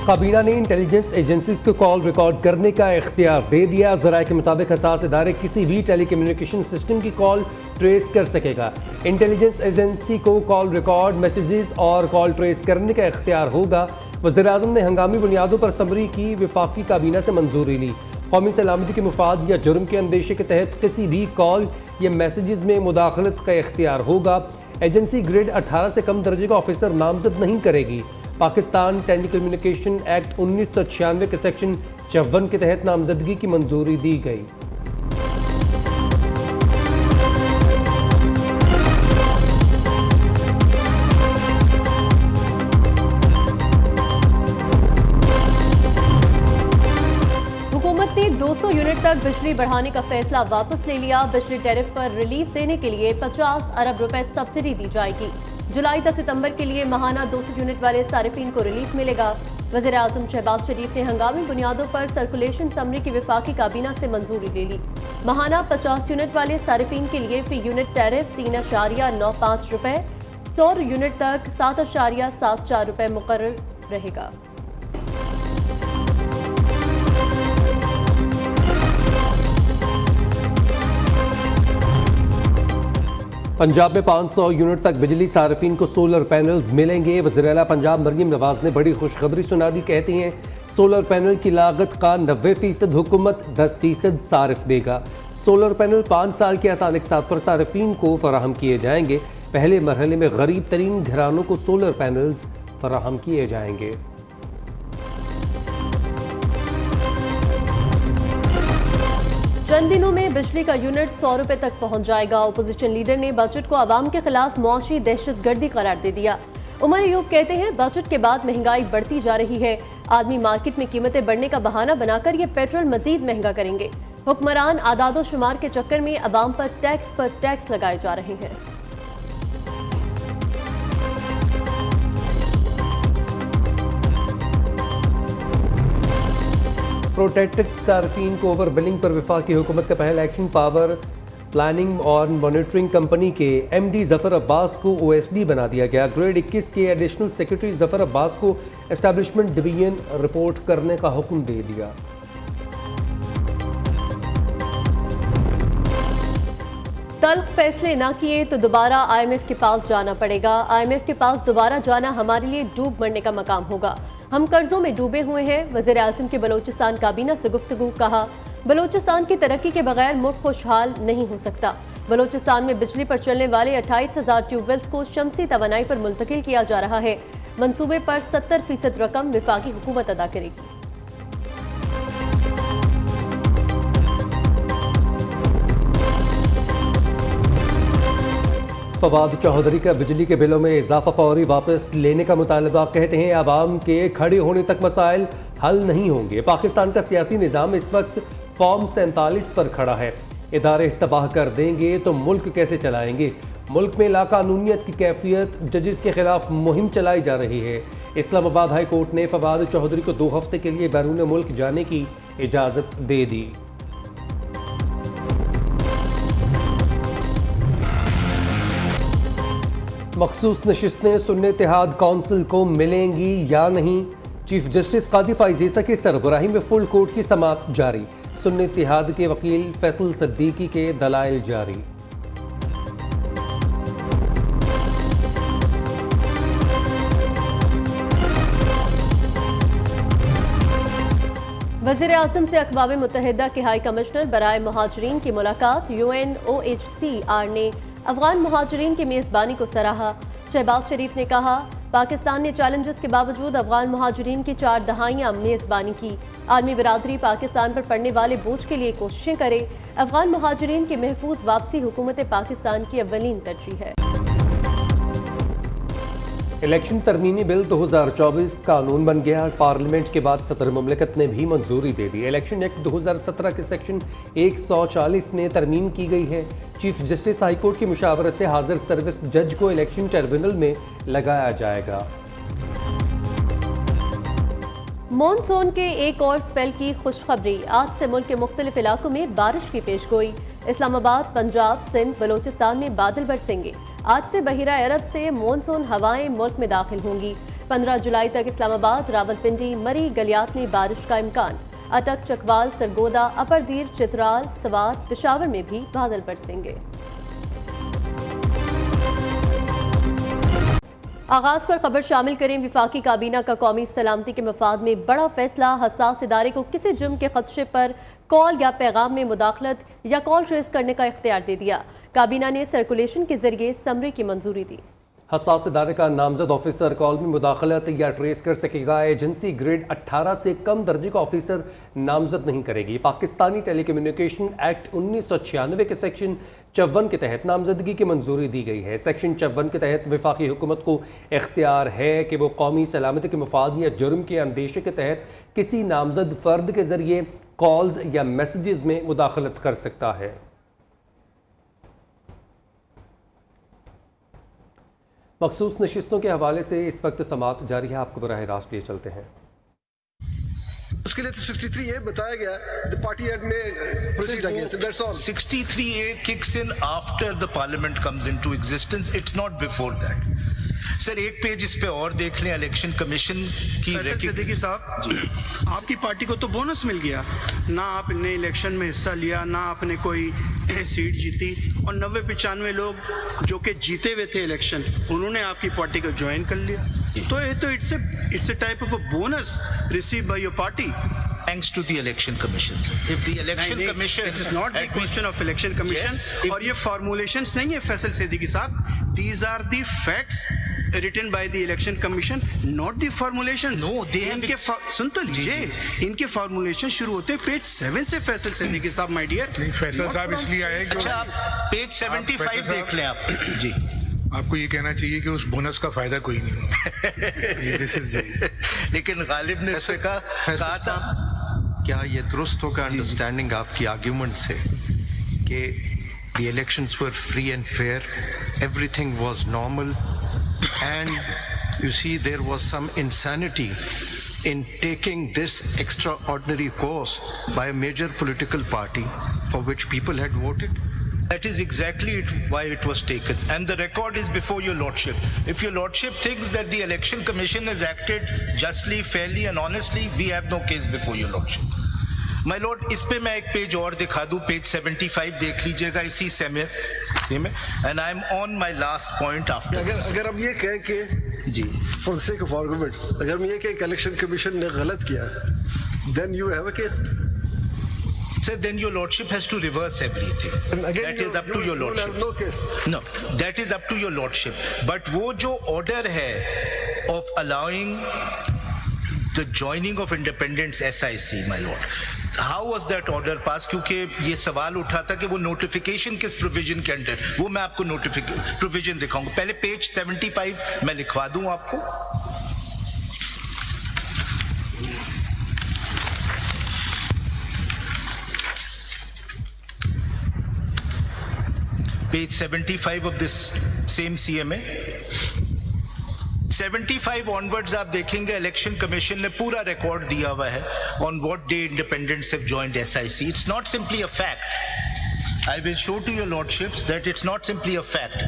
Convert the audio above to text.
काबीना ने intelligence agencies को कॉल रिकॉर्ड करने का इख्तियार दे दिया। ज़राए के मुताबिक हसास इदारे किसी भी टेलीकम्युनिकेशन सिस्टम की कॉल ट्रेस कर सकेगा। इंटेलिजेंस एजेंसी को कॉल रिकॉर्ड, मैसेजेस और कॉल ट्रेस करने का इख्तियार होगा। वज़ीर-ए-आज़म ने हंगामी बुनियादों पर समरी की वफाकी काबीना से मंजूरी ली। कौमी सलामती के मुफाद या जुर्म के अंदेशे के तहत किसी भी कॉल या मैसेजेस में मुदाखलत का इख्तियार होगा। एजेंसी ग्रेड 18 से कम दर्जे का ऑफिसर नामजद नहीं करेगी। पाकिस्तान टेलीकम्युनिकेशन एक्ट 1996 के सेक्शन 54 के तहत नामजदगी की मंजूरी दी गई। हुकूमत ने 200 यूनिट तक बिजली बढ़ाने का फैसला वापस ले लिया। बिजली टैरिफ पर रिलीफ देने के लिए 50 अरब रुपए सब्सिडी दी जाएगी। जुलाई से सितंबर के लिए माहाना 200 यूनिट वाले सारिफीन को रिलीफ मिलेगा। वज़ीर-ए-आज़म शहबाज शरीफ ने हंगामी बुनियादों पर सर्कुलेशन समरी की वफाकी काबीना से मंजूरी ले ली। माहाना 50 यूनिट वाले सारिफीन के लिए फी यूनिट टैरिफ 3.95 रुपए, 100 यूनिट तक 7.74 रुपए मुकर्रर रहेगा। पंजाब में 500 यूनिट तक बिजली सार्फिन को सोलर पैनल्स मिलेंगे। वज़ीर-ए-आला पंजाब मरियम नवाज ने बड़ी खुशखबरी सुना दी। कहती हैं सोलर पैनल की लागत का 90% हुकूमत 10% सारिफ देगा। सोलर पैनल 5 साल के आसान इकसात पर सार्फिन को फराहम किए जाएंगे। पहले मरहले में गरीब तरीन घरानों को सोलर पैनल्स फराहम किए जाएंगे। चंद दिनों में बिजली का यूनिट 100 रुपए तक पहुंच जाएगा। ओपोजिशन लीडर ने बजट को आवाम के खिलाफ मुआशी दहशतगर्दी करार दे दिया। उमर अयूब कहते हैं बजट के बाद महंगाई बढ़ती जा रही है। आदमी मार्केट में कीमतें बढ़ने का बहाना बनाकर ये पेट्रोल मजीद महंगा करेंगे। हुक्मरान आदादो शुमार के चक्कर में अवाम पर टैक्स लगाए जा रहे हैं। प्रोटेक्टेड सार्फिन को ओवर बिलिंग पर वफाकी हुकूमत का पहला एक्शन। पावर प्लानिंग और मॉनिटरिंग कंपनी के MD जफर अब्बास को OSD बना दिया गया। ग्रेड 21 के एडिशनल सेक्रेटरी जफर अब्बास को एस्टैब्लिशमेंट डिवीजन रिपोर्ट करने का हुक्म दे दिया। तल्ख फैसले ना किए तो दोबारा IMF के पास जाना पड़ेगा। IMF के पास दोबारा जाना हमारे लिए डूब मरने का मकाम होगा। हम कर्जों में डूबे हुए हैं। वज़ीर-ए-आज़म की बलोचिस्तान काबीना से गुफ्तगू। कहा बलोचिस्तान की तरक्की के बगैर मुल्क खुशहाल नहीं हो सकता। बलोचिस्तान में बिजली पर चलने वाले 28,000 ट्यूबवेल्स को शमसी तवानाई पर मुंतकिल किया जा रहा है। मंसूबे पर 70% रकम वफाकी हुकूमत अदा करेगी। फवाद चौधरी का बिजली के बिलों में इजाफा फौरी वापस लेने का मुतालबा। कहते हैं आवाम के खड़े होने तक मसाइल हल नहीं होंगे। पाकिस्तान का सियासी निज़ाम इस वक्त फॉर्म 47 पर खड़ा है। इदारे तबाह कर देंगे तो मुल्क कैसे चलाएंगे। मुल्क में लाकानूनियत की कैफियत, जजेस के खिलाफ मुहिम चलाई जा रही है। इस्लामाबाद हाई कोर्ट ने फवाद चौधरी को 2 हफ्ते के लिए बैरून मुल्क जाने की इजाज़त दे दी। मखसूस नशिस्तें सुन्नी इत्तेहाद कौंसिल को मिलेंगी या नहीं। चीफ जस्टिस काजी फाइज ईसा की सरबराही में फुल कोर्ट की समाअत जारी। सुन्नी इत्तेहाद के वकील फैसल सिद्दीकी के दलाइल जारी। वज़ीर-ए-आज़म से अक़वाम मुत्तहिदा के हाई कमिश्नर बराए मुहाजिरीन की मुलाकात। UNOHCR ने अफगान मुहाजिरीन की मेज़बानी को सराहा। शहबाज शरीफ ने कहा पाकिस्तान ने चैलेंजेस के बावजूद अफगान मुहाजिरीन की 4 दहाइयाँ मेज़बानी की। आलमी बिरादरी पाकिस्तान पर पड़ने वाले बोझ के लिए कोशिशें करे। अफगान मुहाजिरीन की महफूज वापसी हुकूमत पाकिस्तान की अव्वलीन तरजीह है। इलेक्शन तरमीमी बिल 2024 कानून बन गया। पार्लियामेंट के बाद सदर मुमलिकत ने भी मंजूरी दे दी। इलेक्शन एक्ट 2017 के सेक्शन 140 में तरमीम की गई है। चीफ जस्टिस हाई कोर्ट की मुशावरत से हाजिर सर्विस जज को इलेक्शन ट्रिब्यूनल में लगाया जाएगा। मॉनसून के एक और स्पेल की खुशखबरी। आज से मुल्क के मुख्तलिफ इलाकों में बारिश की पेशगोई। इस्लामाबाद, पंजाब, सिंध, बलोचिस्तान में बादल बरसेंगे। आज से बहिरा अरब से मॉनसून हवाएं मुल्क में दाखिल होंगी। 15 जुलाई तक इस्लामाबाद, रावलपिंडी, मरी, गलियात में बारिश का इम्कान। अटक, चकवाल, सरगोदा, अपर दीर, चित्राल, सवात, पेशावर में भी बादल बरसेंगे। आगाज पर खबर शामिल करें। विफाकी काबीना का कौमी सलामती के मफाद में बड़ा फैसला। हसास इदारे को किसी जुर्म के खदशे पर कॉल या पैगाम में मुदाखलत या कॉल ट्रेस करने का इख्तियार दे दिया। काबीना ने सर्कुलेशन के जरिए समरी की मंजूरी दी। हसास इदारे का नामजद ऑफिसर कॉल में मुदाखलत या ट्रेस कर सकेगा। एजेंसी ग्रेड 18 से कम दर्जे का ऑफिसर नामजद नहीं करेगी। पाकिस्तानी टेलीकम्युनिकेशन एक्ट 1996 के सेक्शन 54 के तहत नामजदगी की मंजूरी दी गई है। सेक्शन 54 के तहत वफाकी हुकूमत को इख्तियार है कि वो कौमी सलामती के मफाद या जुर्म के अंदेशे के तहत किसी नामजद फ़र्द के ज़रिए कॉल्स या मैसेजेस में मुदाखलत कर सकता है। मखसूस नशिस्तों के हवाले से इस वक्त समात जारी है। आपको बराह रास्त लिए चलते हैं। उसके लिए तो 63A बताया गया, द पार्टी एक्ट में proceed against, that's all. 63A kicks in after the parliament comes into existence, it's not before that. Sir एक पेज इस पे और देख लें, इलेक्शन कमीशन की। सिद्दीकी साहब, आपकी पार्टी को तो बोनस मिल गया ना, आपने इलेक्शन में हिस्सा लिया ना आपने कोई सीट जीती, और 90-95 लोग जो कि जीते हुए थे इलेक्शन उन्होंने आपकी पार्टी को ज्वाइन कर लिया। तो ये तो it's a type of a bonus receive by your party Thanks to the election commission. If the election commission, it is not the question of election commission. और ये formulations नहीं है फैसल सिद्दीकी साहब, these are the facts written by the election commission, not the formulations. No, they have. इनके सुन तो लीजिए, इनके formulation शुरू होते हैं पेज 7 से फैसल सिद्दीकी साहब, my dear। फैसल साहब इसलिए आए कि अच्छा आप पेज 75 देख लें आप जी। आपको ये कहना चाहिए कि उस बोनस का फायदा कोई नहीं होगा। लेकिन गालिब ने इससे कहा था, क्या ये दुरुस्त होगा अंडरस्टैंडिंग आपकी आर्ग्यूमेंट से कि the elections were free and fair, everything was normal, and you see there was some insanity in taking this extraordinary course by a major political party for which people had voted? That is exactly why it was taken, and the record is before your lordship. If your lordship thinks that the election commission has acted justly, fairly and honestly, we have no case before your lordship. My lord, इस पे मैं एक page और दिखा दूं, page 75 देख लीजिएगा इसी सेमेर में, and I am on my last point after this. अगर हम ये कहें कि जी for the sake of arguments, अगर हम ये कहें कि इलेक्शन कमीशन ने गलत किया, then you have a case. Sir, then your lordship has to reverse everything. And again, that is up to your lordship. You will have no case. No, that is up to your lordship. But वो जो order है of allowing the joining of independents SIC, my lord, how was that order passed? क्योंकि ये सवाल उठा था कि वो notification किस provision के अंडर, वो मैं आपको provision दिखाऊंगा। पहले पेज 75 मैं लिखवा दूं आपको। Page 75 of this same CMA. 75 onwards आप देखेंगे इलेक्शन कमीशन ने पूरा रिकॉर्ड दिया हुआ है on what day independents have joined SIC. It's not simply a fact. I will show to your lordships that it's not simply a fact.